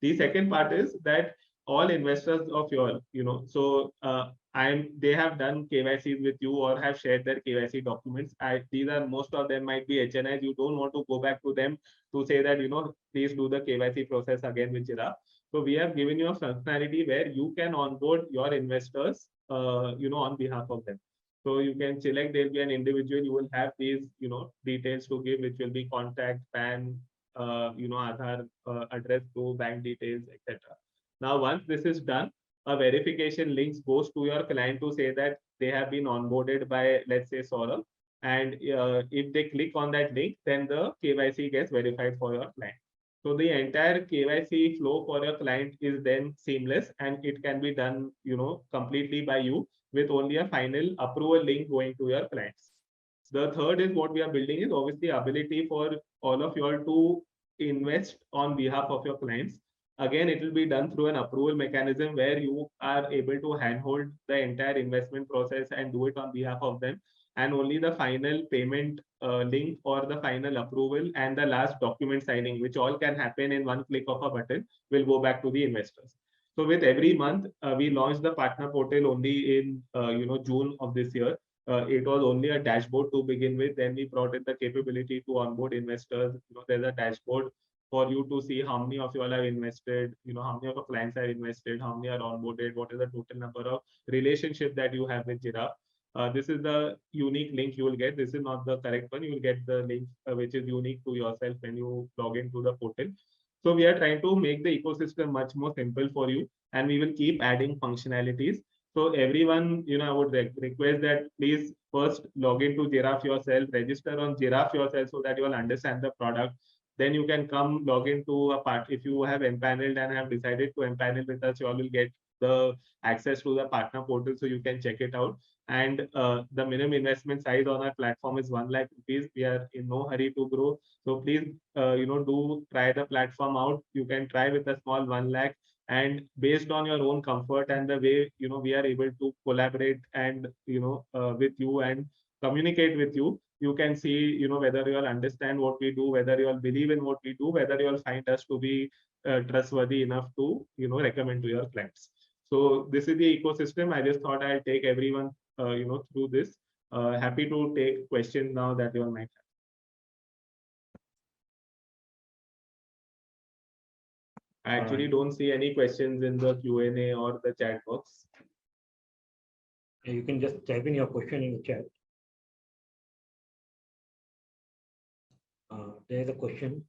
The second part is that all investors of your, they have done KYCs with you or have shared their KYC documents. These are, most of them might be HNIs. You don't want to go back to them to say that, please do the KYC process again with Jiraaf. So we have given you a functionality where you can onboard your investors, on behalf of them. So you can select, there'll be an individual, you will have these, details to give, which will be contact, PAN, Aadhaar, address, to bank details, etc. Now, once this is done, a verification link goes to your client to say that they have been onboarded by, let's say, Saurav. And if they click on that link, then the KYC gets verified for your client. So the entire KYC flow for your client is then seamless, and it can be done, completely by you with only a final approval link going to your clients. The third is what we are building is obviously ability for all of you all to invest on behalf of your clients. Again, it will be done through an approval mechanism where you are able to handhold the entire investment process and do it on behalf of them. And only the final payment link or the final approval and the last document signing, which all can happen in one click of a button, will go back to the investors. So with every month, we launched the partner portal only in June of this year. It was only a dashboard to begin with. Then we brought in the capability to onboard investors. There's a dashboard for you to see how many of you all have invested, how many of your clients have invested, how many are onboarded, what is the total number of relationship that you have with Jiraaf. This is the unique link you will get. This is not the correct one. You will get the link which is unique to yourself when you log into the portal. So we are trying to make the ecosystem much more simple for you, and we will keep adding functionalities. So everyone, I would request that please first log into Jiraaf yourself, register on Jiraaf yourself so that you will understand the product. Then you can come log into a part. If you have empaneled and have decided to empanel with us, you all will get the access to the partner portal so you can check it out. And the minimum investment size on our platform is 1 lakh rupees. We are in no hurry to grow. So please, do try the platform out. You can try with a small 1 lakh, and based on your own comfort and the way, we are able to collaborate and, with you and communicate with you, you can see, whether you all understand what we do, whether you all believe in what we do, whether you all find us to be trustworthy enough to, recommend to your clients. So this is the ecosystem. I just thought I'll take everyone, through this. Happy to take questions now that you all might have. I actually don't see any questions in the Q&A or the chat box. You can just type in your question in the chat. There's a question.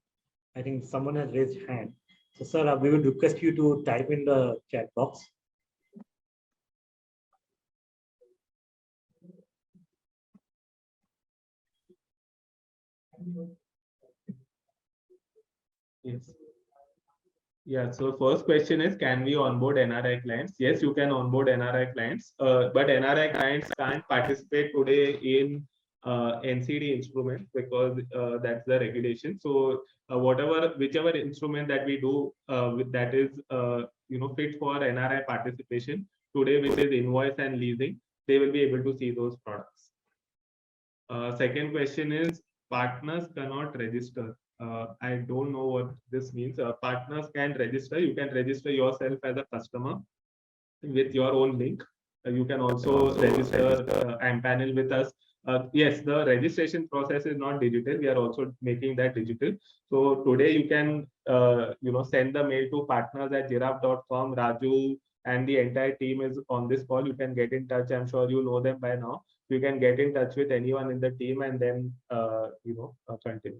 I think someone has raised hand. So, sir, we would request you to type in the chat box. Yes. Yeah, so first question is, can we onboard NRI clients? Yes, you can onboard NRI clients, but NRI clients can't participate today in NCD instrument because that's the regulation. So whichever instrument that we do that is fit for NRI participation today, which is invoice and leasing, they will be able to see those products. Second question is, partners cannot register. I don't know what this means. Partners can register. You can register yourself as a customer with your own link. You can also register and panel with us. Yes, the registration process is not digital. We are also making that digital. So today you can send the mail to partners@jiraf.com. Raju and the entire team is on this call. You can get in touch. I'm sure you know them by now. You can get in touch with anyone in the team and then continue.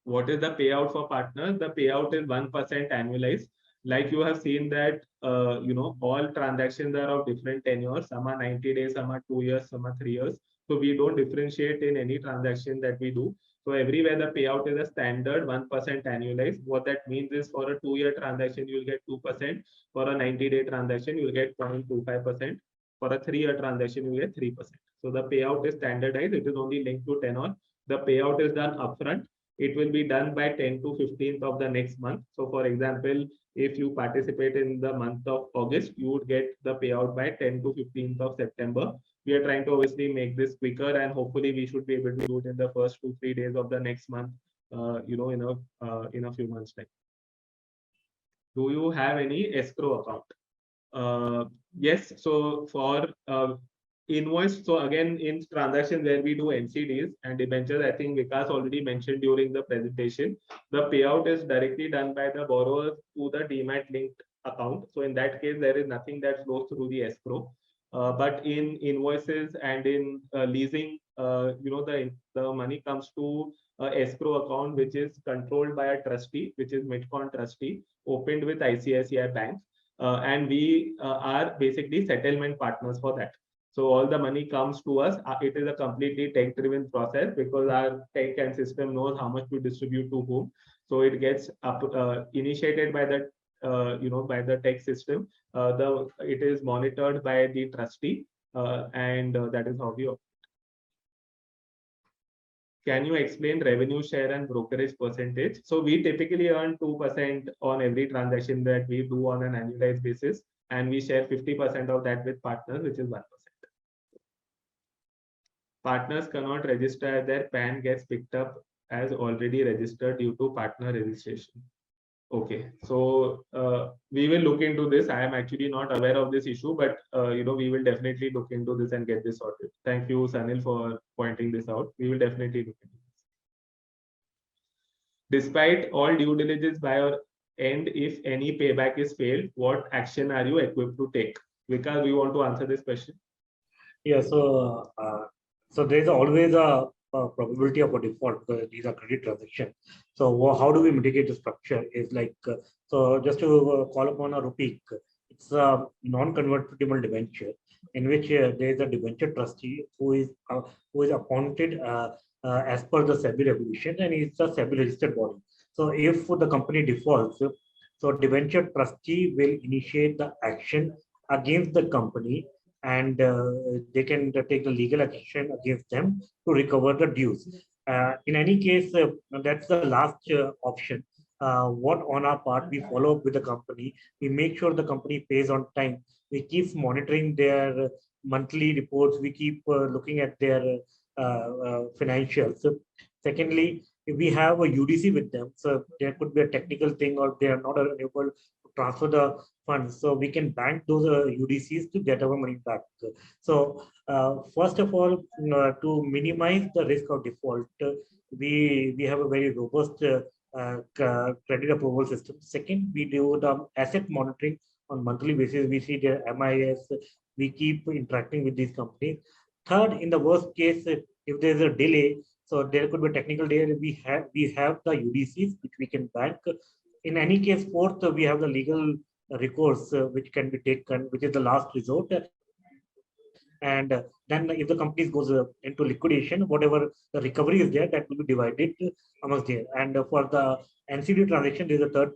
What is the payout for partners? The payout is 1% annualized. Like you have seen that all transactions are of different tenures. Some are 90 days, some are 2 years, some are 3 years. So we don't differentiate in any transaction that we do. So everywhere the payout is a standard 1% annualized. What that means is for a 2-year transaction, you'll get 2%. For a 90-day transaction, you'll get 0.25%. For a 3-year transaction, you get 3%. So the payout is standardized. It is only linked to tenor. The payout is done upfront. It will be done by 10 to 15th of the next month. So for example, if you participate in the month of August, you would get the payout by 10 to 15th of September. We are trying to obviously make this quicker, and hopefully we should be able to do it in the first 2-3 days of the next month, in a few months' time. Do you have any escrow account? Yes. So for invoice, so again, in transactions where we do NCDs and debentures, I think Vikas already mentioned during the presentation, the payout is directly done by the borrower to the demat linked account. So in that case, there is nothing that flows through the escrow. But in invoices and in leasing, the money comes to escrow account, which is controlled by a trustee, which is Midcon trustee, opened with ICICI Bank. And we are basically settlement partners for that. So all the money comes to us. It is a completely tech-driven process because our tech and system knows how much to distribute to whom. So it gets initiated by the by the tech system. It is monitored by the trustee, and that is how we operate. Can you explain revenue share and brokerage percentage? So we typically earn 2% on every transaction that we do on an annualized basis, and we share 50% of that with partners, which is 1%. Partners cannot register, their PAN gets picked up as already registered due to partner registration. Okay, so we will look into this. I am actually not aware of this issue, but we will definitely look into this and get this sorted. Thank you, Sanil, for pointing this out. We will definitely look into this. Despite all due diligence by your end, if any payback is failed, what action are you equipped to take? Vikas, we want to answer this question. Yeah, so there is always a probability of a default because these are credit transactions. So how do we mitigate the structure? Is like so just to call upon a rupee, it's a non-convertible debenture in which there is a debenture trustee who is appointed as per the SEBI regulation, and it's a SEBI registered body. So if the company defaults, so debenture trustee will initiate the action against the company, and they can take the legal action against them to recover the dues. In any case, that's the last option. What on our part, we follow up with the company. We make sure the company pays on time. We keep monitoring their monthly reports. We keep looking at their financials. Secondly, if we have a UDC with them, so there could be a technical thing or they are not able to transfer the funds, so we can bank those UDCs to get our money back. So first of all, to minimize the risk of default, we have a very robust credit approval system. Second, we do the asset monitoring on monthly basis. We see their MIS. We keep interacting with these companies. Third, in the worst case, if there is a delay, so there could be a technical delay. We have the UDCs which we can bank. In any case, fourth, we have the legal recourse which can be taken, which is the last resort. And then if the company goes into liquidation, whatever the recovery is there, that will be divided amongst them. And for the NCD transaction, there is a third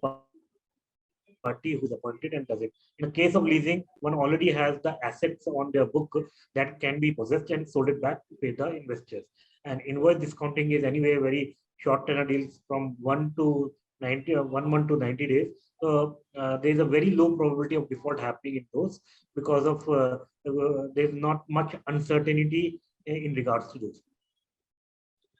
party who's appointed and does it. In the case of leasing, one already has the assets on their book that can be possessed and sold it back to pay the investors. And invoice discounting is anyway very short tenor deals from 1 month to 90 days. So there is a very low probability of default happening in those because of there's not much uncertainty in regards to those.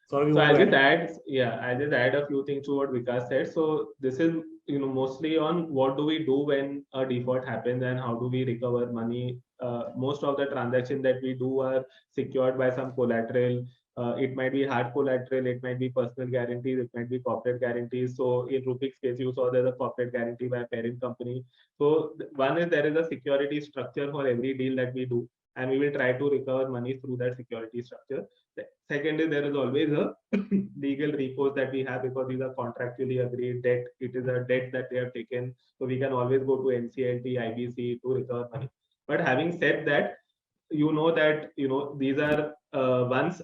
So I'll just add a few things to what Vikas said. So this is mostly on what do we do when a default happens and how do we recover money. Most of the transactions that we do are secured by some collateral. It might be hard collateral, it might be personal guarantees, it might be corporate guarantees. So in Rupik's case, you saw there's a corporate guarantee by a parent company. So one is there is a security structure for every deal that we do. and we will try to recover money through that security structure. The second is there is always a legal recourse that we have because these are contractually agreed debt. It is a debt that they have taken, so we can always go to NCLT, IBC to recover money. But having said that, that these are once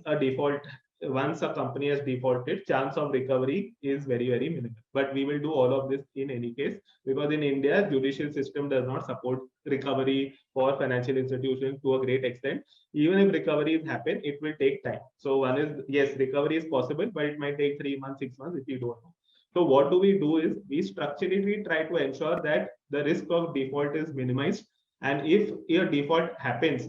a company has defaulted, chance of recovery is very, very minimal. But we will do all of this in any case, because in India, judicial system does not support recovery for financial institutions to a great extent. Even if recoveries happen, it will take time. So one is, yes, recovery is possible, but it might take 3 months, 6 months if you don't know. So what do we do is we structurally try to ensure that the risk of default is minimized. And if a default happens,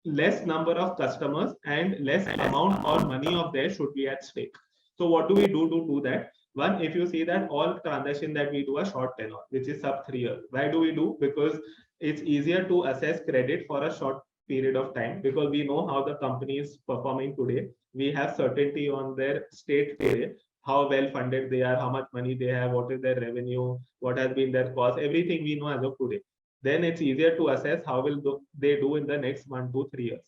less number of customers and less amount or money of theirs should be at stake. So what do we do to do that? One, if you see that all transactions that we do are short tenor, which is sub 3 years. Why do we do? Because it's easier to assess credit for a short period of time, because we know how the company is performing today. We have certainty on their state today, how well funded they are, how much money they have, what is their revenue, what has been their cost, everything we know as of today. Then it's easier to assess how will they do in the next 1 to 3 years.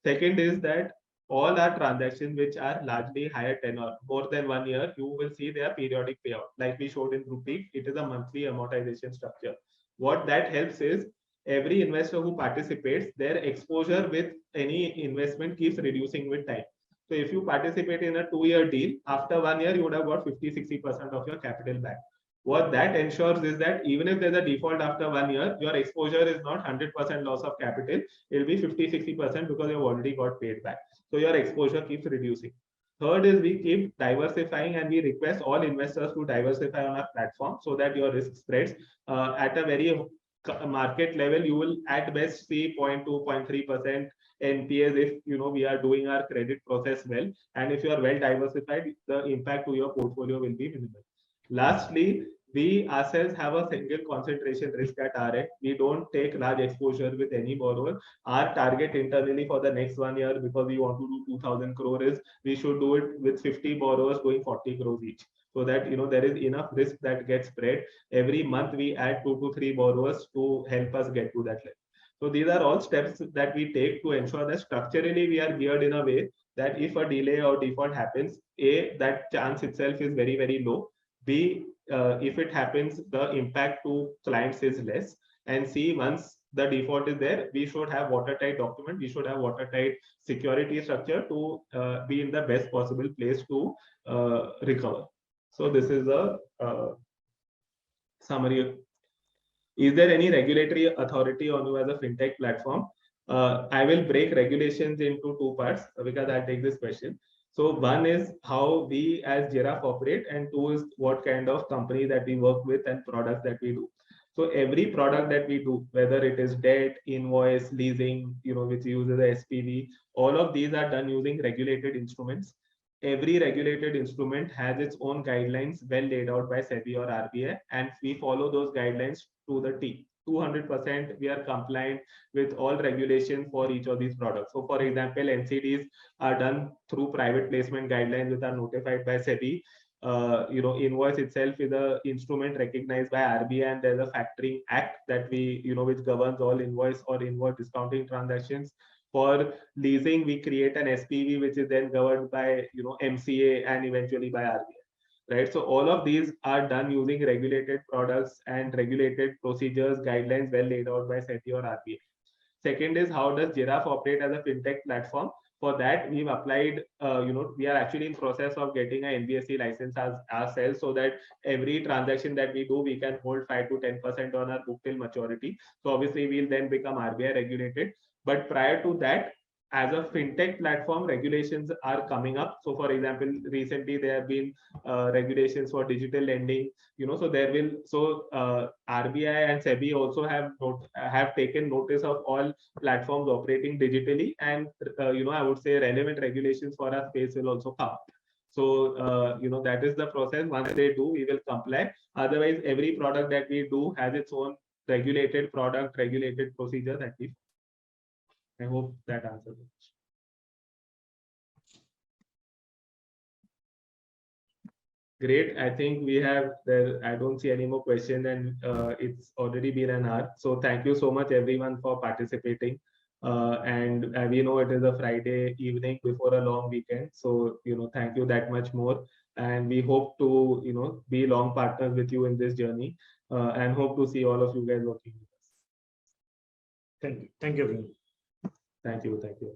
Second is that all our transactions which are largely higher tenor, more than 1 year, you will see their periodic payout. Like we showed in Rupee, it is a monthly amortization structure. What that helps is every investor who participates, their exposure with any investment keeps reducing with time. So if you participate in a 2-year deal, after 1 year, you would have got 50-60% of your capital back. What that ensures is that even if there's a default after 1 year, your exposure is not 100% loss of capital. It'll be 50-60% because you've already got paid back. So your exposure keeps reducing. Third is we keep diversifying, and we request all investors to diversify on our platform so that your risk spreads. At a very market level, you will at best see 0.2, 0.3% NPAs if we are doing our credit process well. And if you are well diversified, the impact to your portfolio will be minimal. Lastly, we ourselves have a single concentration risk at our end. We don't take large exposure with any borrower. Our target internally for the next 1 year, because we want to do 2,000 crore, is we should do it with 50 borrowers doing 40 crores each. So that there is enough risk that gets spread. Every month we add 2 to 3 borrowers to help us get to that level. So these are all steps that we take to ensure that structurally we are geared in a way that if a delay or default happens, A, that chance itself is very, very low. B, if it happens, the impact to clients is less. And C, once the default is there, we should have watertight document. We should have watertight security structure to be in the best possible place to recover. So this is a summary. Is there any regulatory authority on you as a fintech platform? I will break regulations into 2 parts because I'll take this question. So one is how we as Jiraaf operate, and 2 is what kind of company that we work with and products that we do. So every product that we do, whether it is debt, invoice, leasing, which uses the SPV, all of these are done using regulated instruments. Every regulated instrument has its own guidelines well laid out by SEBI or RBI, and we follow those guidelines to the T. 200% we are compliant with all regulations for each of these products. So for example, NCDs are done through private placement guidelines which are notified by SEBI. Invoice itself is an instrument recognized by RBI, and there's a factoring act that we, which governs all invoice or invoice discounting transactions. For leasing, we create an SPV, which is then governed by, MCA and eventually by RBI. Right, so all of these are done using regulated products and regulated procedures, guidelines well laid out by SEBI or RBI. Second is how does Jiraaf operate as a fintech platform? For that, we've applied, we are actually in process of getting an NBFC license ourselves, so that every transaction that we do, we can hold 5 to 10% on our book till maturity. So obviously, we'll then become RBI regulated. But prior to that, as a fintech platform, regulations are coming up. So for example, recently there have been regulations for digital lending, so there will, RBI and SEBI also have taken notice of all platforms operating digitally, and I would say relevant regulations for our space will also come. So that is the process. Once they do, we will comply. Otherwise, every product that we do has its own regulated product, regulated procedure that we. I hope that answers it. Great. I think we have there. I don't see any more questions, and it's already been an hour. So thank you so much, everyone, for participating. and we know it is a Friday evening before a long weekend. So, thank you that much more. And we hope to, be long partners with you in this journey, and hope to see all of you guys working with us. Thank you. Thank you, everyone. Thank you. Thank you.